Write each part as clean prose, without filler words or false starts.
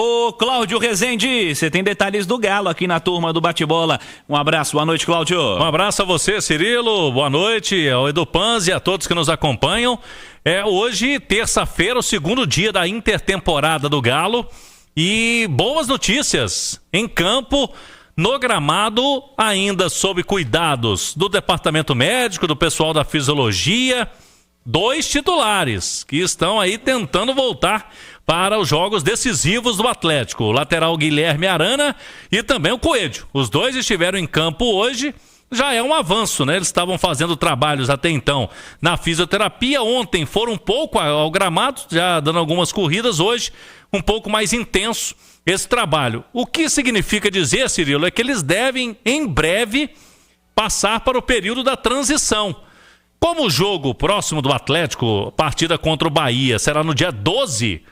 Ô, Cláudio Rezende, você tem detalhes do Galo aqui na turma do Bate-Bola. Um abraço, boa noite, Cláudio. Um abraço a você, Cirilo, boa noite, ao Edu Panzi e a todos que nos acompanham. Hoje, terça-feira, o segundo dia da intertemporada do Galo. E boas notícias em campo, no gramado, ainda sob cuidados do departamento médico, do pessoal da fisiologia. 2 titulares que estão aí tentando voltar para os jogos decisivos do Atlético. O lateral Guilherme Arana e também o Coelho. Os 2 estiveram em campo hoje. Já é um avanço, né? Eles estavam fazendo trabalhos até então na fisioterapia. Ontem foram um pouco ao gramado, já dando algumas corridas. Hoje, um pouco mais intenso esse trabalho. O que significa dizer, Cirilo, é que eles devem, em breve, passar para o período da transição. Como o jogo próximo do Atlético, partida contra o Bahia, será no dia 12,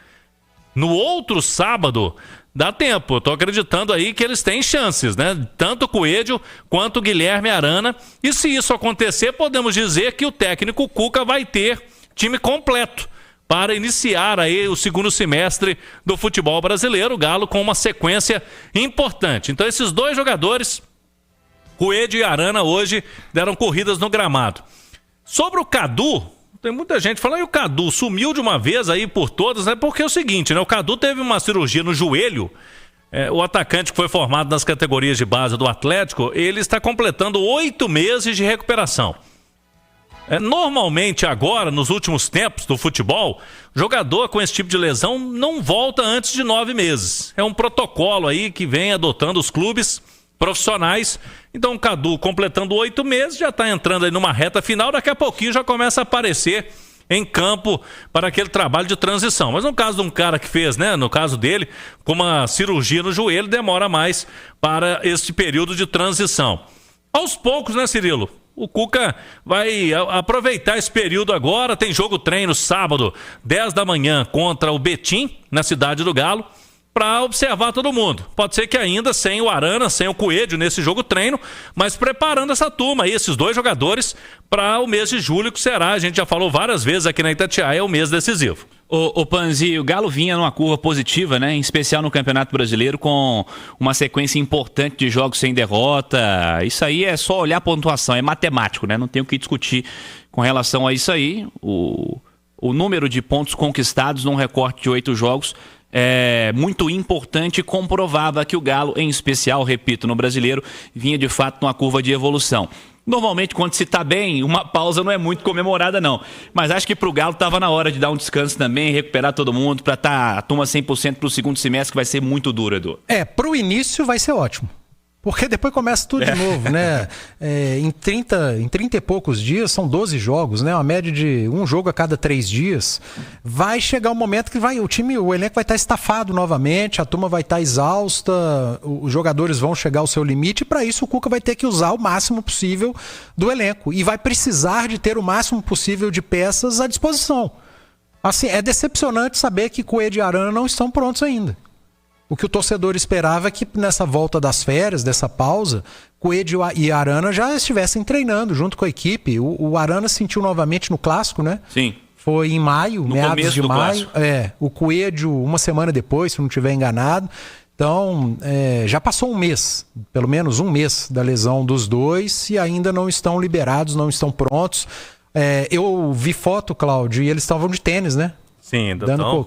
no outro sábado, dá tempo. Eu tô acreditando aí que eles têm chances, né? Tanto o Coelho quanto o Guilherme Arana. E se isso acontecer, podemos dizer que o técnico Cuca vai ter time completo para iniciar aí o segundo semestre do futebol brasileiro. O Galo com uma sequência importante. Então esses 2 jogadores, Coelho e Arana, hoje deram corridas no gramado. Sobre o Cadu, tem muita gente falando, e o Cadu sumiu de uma vez aí por todas, né? Porque é o seguinte, né? O Cadu teve uma cirurgia no joelho, o atacante que foi formado nas categorias de base do Atlético, ele está completando 8 meses de recuperação. Normalmente agora, nos últimos tempos do futebol, jogador com esse tipo de lesão não volta antes de 9 meses. É um protocolo aí que vem adotando os clubes profissionais. Então o Cadu completando 8 meses, já está entrando aí numa reta final, daqui a pouquinho já começa a aparecer em campo para aquele trabalho de transição. Mas no caso de um cara que fez, né, no caso dele, com uma cirurgia no joelho, demora mais para esse período de transição. Aos poucos, né, Cirilo? O Cuca vai aproveitar esse período agora, tem jogo treino sábado, 10 da manhã, contra o Betim, na Cidade do Galo, para observar todo mundo. Pode ser que ainda sem o Arana, sem o Coelho nesse jogo treino, mas preparando essa turma aí, esses 2 jogadores, para o mês de julho, que será, a gente já falou várias vezes aqui na Itatiaia, é o mês decisivo. O Panzi, o Galo vinha numa curva positiva, né? Em especial no Campeonato Brasileiro, com uma sequência importante de jogos sem derrota. Isso aí é só olhar a pontuação, é matemático, né? Não tem o que discutir com relação a isso aí. O número de pontos conquistados num recorte de 8 jogos é muito importante e comprovava que o Galo, em especial, repito, no Brasileiro, vinha de fato numa curva de evolução. Normalmente, quando se está bem, uma pausa não é muito comemorada, não. Mas acho que para o Galo estava na hora de dar um descanso também, recuperar todo mundo, para estar a turma 100% para o segundo semestre, que vai ser muito duro, Edu. Para o início vai ser ótimo. Porque depois começa tudo de novo, né? Em 30 e poucos dias, são 12 jogos, né? Uma média de um jogo a cada 3 dias. Vai chegar um momento que o elenco vai estar estafado novamente, a turma vai estar exausta, os jogadores vão chegar ao seu limite, e para isso o Cuca vai ter que usar o máximo possível do elenco. E vai precisar de ter o máximo possível de peças à disposição. Assim, é decepcionante saber que Coelho e Arana não estão prontos ainda. O que o torcedor esperava é que nessa volta das férias, dessa pausa, Coelho e Arana já estivessem treinando junto com a equipe. O Arana sentiu novamente no Clássico, né? Sim. Foi em maio, meados de maio. O Coelho uma semana depois, se não estiver enganado. Então, já passou um mês, pelo menos um mês da lesão dos 2 e ainda não estão liberados, não estão prontos. Eu vi foto, Cláudio, e eles estavam de tênis, né? Sim,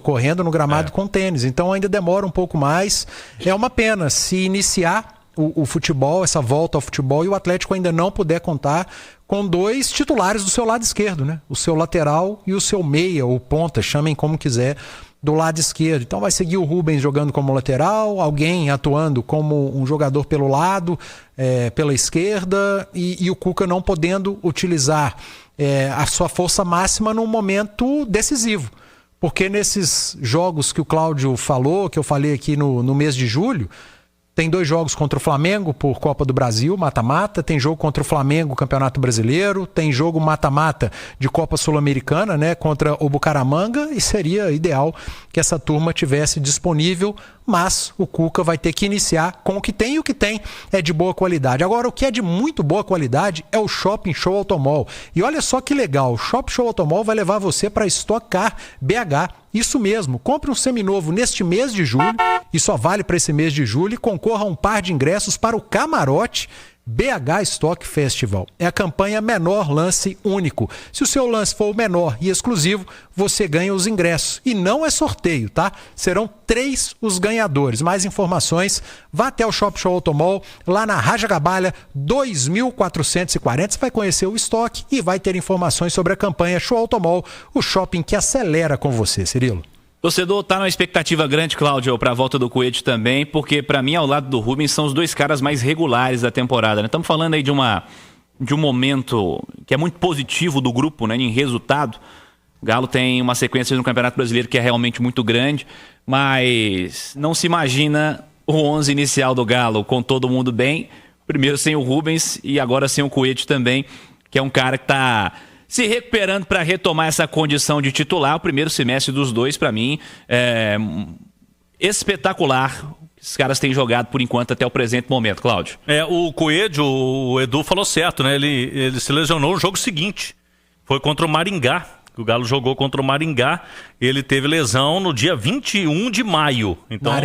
correndo no gramado com tênis. Então ainda demora um pouco mais. É uma pena se iniciar o futebol, essa volta ao futebol, e o Atlético ainda não puder contar com 2 titulares do seu lado esquerdo, né? O seu lateral e o seu meia ou ponta, chamem como quiser, do lado esquerdo. Então vai seguir o Rubens jogando como lateral, alguém atuando como um jogador pelo lado, pela esquerda, e o Cuca não podendo utilizar a sua força máxima num momento decisivo. Porque nesses jogos que o Cláudio falou, que eu falei aqui no mês de julho, tem 2 jogos contra o Flamengo por Copa do Brasil, mata-mata, tem jogo contra o Flamengo, Campeonato Brasileiro, tem jogo mata-mata de Copa Sul-Americana, né, contra o Bucaramanga, e seria ideal que essa turma tivesse disponível, mas o Cuca vai ter que iniciar com o que tem, e o que tem é de boa qualidade. Agora, o que é de muito boa qualidade é o Shopping Show Automall. E olha só que legal, o Shopping Show Automall vai levar você para Stock Car BH. Isso mesmo, compre um seminovo neste mês de julho, e só vale para esse mês de julho, e concorra a um par de ingressos para o Camarote BH Stock Festival. É a campanha Menor Lance Único. Se o seu lance for o menor e exclusivo, você ganha os ingressos. E não é sorteio, tá? Serão 3 os ganhadores. Mais informações, vá até o Shop Show Automall, lá na Rajagabalha 2440. Você vai conhecer o estoque e vai ter informações sobre a campanha Show Automall, o shopping que acelera com você, Cirilo. Torcedor tá numa expectativa grande, Cláudio, para a volta do Coelho também, porque para mim, ao lado do Rubens, são os 2 caras mais regulares da temporada, né? Estamos falando aí de um momento que é muito positivo do grupo, né, em resultado. O Galo tem uma sequência no Campeonato Brasileiro que é realmente muito grande, mas não se imagina o 11 inicial do Galo com todo mundo bem, primeiro sem o Rubens e agora sem o Coelho também, que é um cara que está se recuperando para retomar essa condição de titular. O primeiro semestre dos dois, para mim, é espetacular. Os caras têm jogado, por enquanto, até o presente momento, Cláudio. O Coelho, o Edu falou certo, né? Ele se lesionou no jogo seguinte. Foi contra o Maringá. O Galo jogou contra o Maringá. Ele teve lesão no dia 21 de maio. Então, na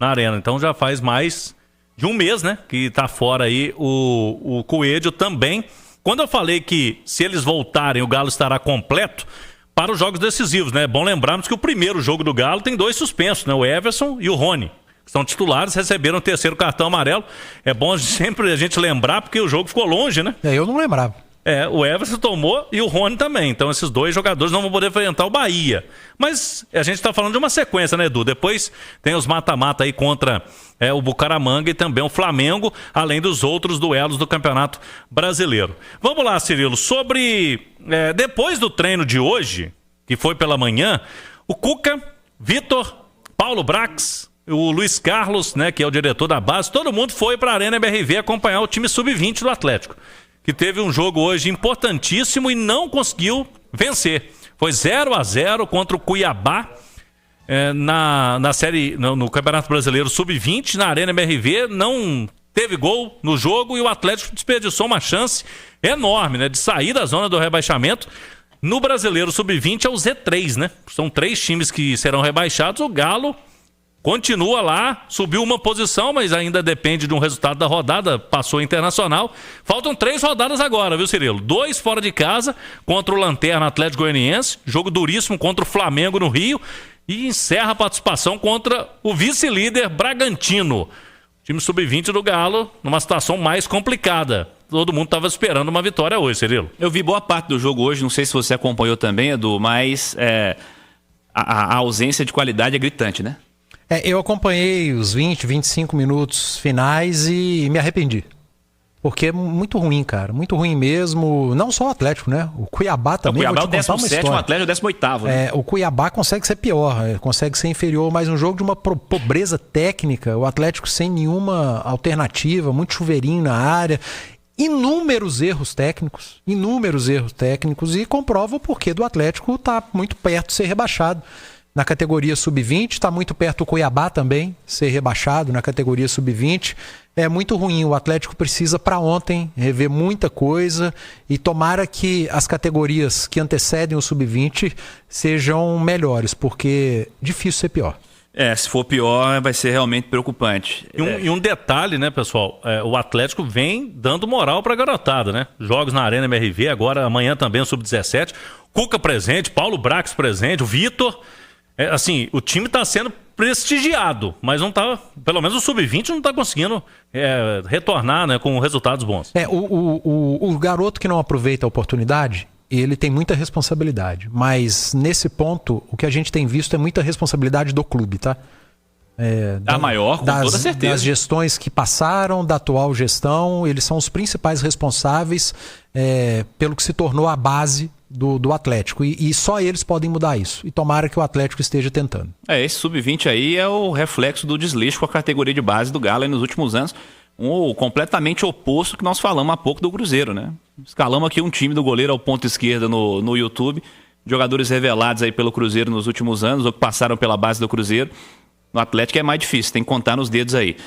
Arena. Então já faz mais de um mês, né? Que tá fora aí o Coelho também. Quando eu falei que se eles voltarem o Galo estará completo para os jogos decisivos, né? É bom lembrarmos que o primeiro jogo do Galo tem 2 suspensos, né? O Everson e o Rony, que são titulares, receberam o 3º cartão amarelo. É bom sempre a gente lembrar porque o jogo ficou longe, né? Eu não lembrava. O Everson tomou e o Rony também. Então esses 2 jogadores não vão poder enfrentar o Bahia. Mas a gente está falando de uma sequência, né, Edu? Depois tem os mata-mata aí contra o Bucaramanga e também o Flamengo, além dos outros duelos do Campeonato Brasileiro. Vamos lá, Cirilo. Sobre... depois do treino de hoje, que foi pela manhã, o Cuca, Vitor, Paulo Brax, o Luiz Carlos, né, que é o diretor da base, todo mundo foi para a Arena MRV acompanhar o time sub-20 do Atlético, que teve um jogo hoje importantíssimo e não conseguiu vencer. Foi 0-0 contra o Cuiabá na série, no Campeonato Brasileiro Sub-20, na Arena MRV. Não teve gol no jogo e o Atlético desperdiçou uma chance enorme, né, de sair da zona do rebaixamento. No Brasileiro Sub-20 é o Z3, né? São 3 times que serão rebaixados. O Galo continua lá, subiu uma posição, mas ainda depende de um resultado da rodada, passou Internacional. Faltam 3 rodadas agora, viu, Cirilo? 2 fora de casa, contra o Lanterna Atlético Goianiense, jogo duríssimo contra o Flamengo no Rio, e encerra a participação contra o vice-líder Bragantino. Time sub-20 do Galo, numa situação mais complicada. Todo mundo estava esperando uma vitória hoje, Cirilo. Eu vi boa parte do jogo hoje, não sei se você acompanhou também, Edu, mas a ausência de qualidade é gritante, né? Eu acompanhei os 20, 25 minutos finais e me arrependi. Porque é muito ruim, cara. Muito ruim mesmo. Não só o Atlético, né? O Cuiabá também. O Cuiabá é o 17º, o Atlético é o 18º. Né? O Cuiabá consegue ser pior, consegue ser inferior. Mas um jogo de uma pobreza técnica, o Atlético sem nenhuma alternativa, muito chuveirinho na área. Inúmeros erros técnicos. E comprova o porquê do Atlético estar muito perto de ser rebaixado. Na categoria sub-20, está muito perto o Cuiabá também, ser rebaixado na categoria sub-20. É muito ruim, o Atlético precisa para ontem rever muita coisa e tomara que as categorias que antecedem o sub-20 sejam melhores, porque é difícil ser pior. Se for pior, vai ser realmente preocupante. E um detalhe, né, pessoal? O Atlético vem dando moral para a garotada, né? Jogos na Arena MRV, agora amanhã também o sub-17. Cuca presente, Paulo Brax presente, o Vitor... assim, o time está sendo prestigiado, mas não tá, pelo menos o sub-20 não está conseguindo retornar, né, com resultados bons. O garoto que não aproveita a oportunidade, ele tem muita responsabilidade, mas nesse ponto o que a gente tem visto é muita responsabilidade do clube, tá? Maior, com toda certeza. Das gestões que passaram, da atual gestão, eles são os principais responsáveis pelo que se tornou a base do Atlético, e só eles podem mudar isso, e tomara que o Atlético esteja tentando. Esse sub-20 aí é o reflexo do desleixo com a categoria de base do Galo aí nos últimos anos, completamente oposto que nós falamos há pouco do Cruzeiro, né? Escalamos aqui um time do goleiro ao ponto esquerda no YouTube, jogadores revelados aí pelo Cruzeiro nos últimos anos, ou que passaram pela base do Cruzeiro. No Atlético é mais difícil, tem que contar nos dedos aí.